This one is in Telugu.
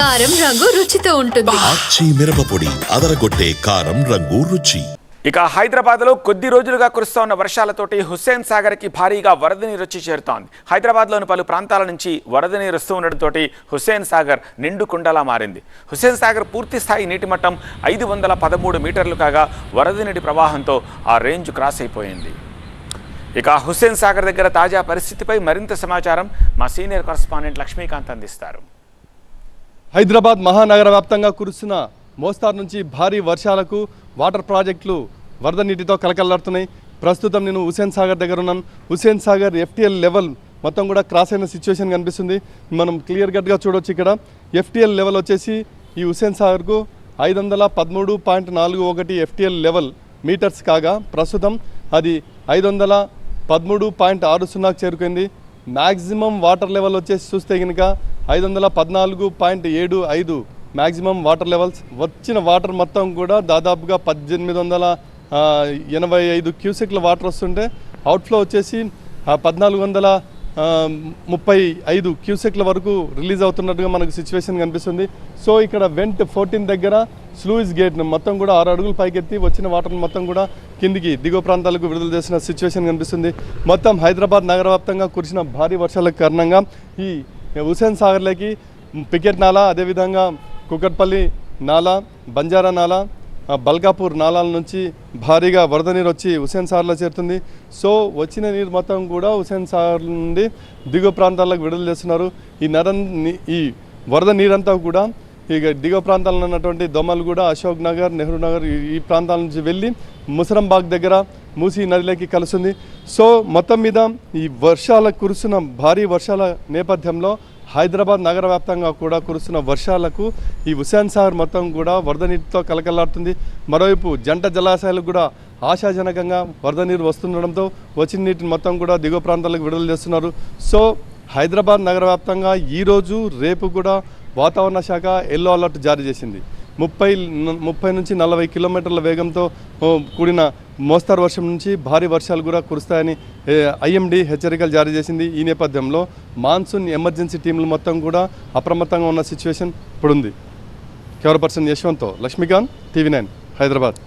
కారం రంగు రుచితో ఉంటుంది. ఆచి మిరపపొడి అదరగొట్టే కారం రంగు రుచి. ఇక హైదరాబాద్లో కొద్ది రోజులుగా కురుస్తున్న వర్షాలతోటి హుస్సేన్ సాగర్కి భారీగా వరద నీరు వచ్చి చేరుతోంది. హైదరాబాద్లోని పలు ప్రాంతాల నుంచి వరద నీరు వస్తూ ఉండడంతో హుస్సేన్ సాగర్ నిండు కుండలా మారింది. హుస్సేన్ సాగర్ పూర్తి స్థాయి నీటి మట్టం 513 మీటర్లు కాగా వరద నీటి ప్రవాహంతో ఆ రేంజ్ క్రాస్ అయిపోయింది. ఇక హుస్సేన్ సాగర్ దగ్గర తాజా పరిస్థితిపై మరింత సమాచారం మా సీనియర్ కరెస్పాండెంట్ లక్ష్మీకాంత్ అందిస్తారు. హైదరాబాద్ మహానగర వ్యాప్తంగా కురుస్తున్న మోస్తారు నుంచి భారీ వర్షాలకు వాటర్ ప్రాజెక్టులు వరద నీటితో కలకల్లాడుతున్నాయి. ప్రస్తుతం నేను హుస్సేన్ సాగర్ దగ్గర ఉన్నాను. హుస్సేన్ సాగర్ FTL లెవెల్ మొత్తం కూడా క్రాస్ అయిన సిచ్యువేషన్ కనిపిస్తుంది. మనం క్లియర్ కట్గా చూడవచ్చు. ఇక్కడ FTL లెవెల్ వచ్చేసి ఈ హుస్సేన్ సాగర్కు 513.41 FTL లెవెల్ మీటర్స్ కాగా ప్రస్తుతం అది 513.60కు చేరుకుంది. మ్యాక్సిమం వాటర్ లెవెల్ వచ్చేసి చూస్తే కనుక 514.75 మ్యాక్సిమం వాటర్ లెవెల్స్. వచ్చిన వాటర్ మొత్తం కూడా దాదాపుగా 1885 క్యూసెక్ల వాటర్ వస్తుంటే అవుట్ఫ్లో వచ్చేసి 1435 క్యూసెక్ల వరకు రిలీజ్ అవుతున్నట్టుగా మనకు సిచ్యువేషన్ కనిపిస్తుంది. సో ఇక్కడ వెంట్ 14 దగ్గర స్లూయిస్ గేట్ను మొత్తం కూడా 6 అడుగులు పైకెత్తి వచ్చిన వాటర్ మొత్తం కూడా కిందికి దిగువ ప్రాంతాలకు విడుదల చేసిన సిచ్యువేషన్ కనిపిస్తుంది. మొత్తం హైదరాబాద్ నగర వ్యాప్తంగా కురిసిన భారీ వర్షాల కారణంగా ఈ హుస్సేన్ సాగర్లోకి పికెట్ నాలా, అదేవిధంగా కుకట్పల్లి నాలా, బంజారా నాలా, బల్కాపూర్ నాలాల నుంచి భారీగా వరద నీరు వచ్చి హుస్సేన్ సాగర్లో చేరుతుంది. సో వచ్చిన నీరు మొత్తం కూడా హుస్సేన్ సాగర్ నుండి దిగువ ప్రాంతాలకు విడుదల చేస్తున్నారు. ఈ వరద నీరంతా కూడా ఇక దిగువ ప్రాంతాల్లో ఉన్నటువంటి దోమలగూడ, అశోక్ నగర్, నెహ్రూ నగర్ ఈ ప్రాంతాల నుంచి వెళ్ళి ముసరంబాగ్ దగ్గర మూసీ నదిలోకి కలుస్తుంది. సో మొత్తం మీద ఈ కురుస్తున్న భారీ వర్షాల నేపథ్యంలో హైదరాబాద్ నగర వ్యాప్తంగా కూడా కురుస్తున్న వర్షాలకు ఈ హుస్సేన్ సాగర్ మొత్తం కూడా వరద నీటితో కలకల్లాడుతుంది. మరోవైపు జంట జలాశయాలకు కూడా ఆశాజనకంగా వరద నీరు వస్తుండడంతో వచ్చిన నీటిని మొత్తం కూడా దిగువ ప్రాంతాలకు విడుదల చేస్తున్నారు. సో హైదరాబాద్ నగర వ్యాప్తంగా ఈరోజు రేపు కూడా వాతావరణ శాఖ ఎల్లో అలర్ట్ జారీ చేసింది. 30 నుంచి 40 కిలోమీటర్ల వేగంతో కూడిన మోస్తరు వర్షం నుంచి భారీ వర్షాలు కూడా కురుస్తాయని IMD హెచ్చరికలు జారీ చేసింది. ఈ నేపథ్యంలో మాన్సూన్ ఎమర్జెన్సీ టీంలు మొత్తం కూడా అప్రమత్తంగా ఉన్న సిచ్యువేషన్ ఇప్పుడుంది. కెమెరా పర్సన్ యశ్వంత్తో లక్ష్మీకాంత్, TV9 హైదరాబాద్.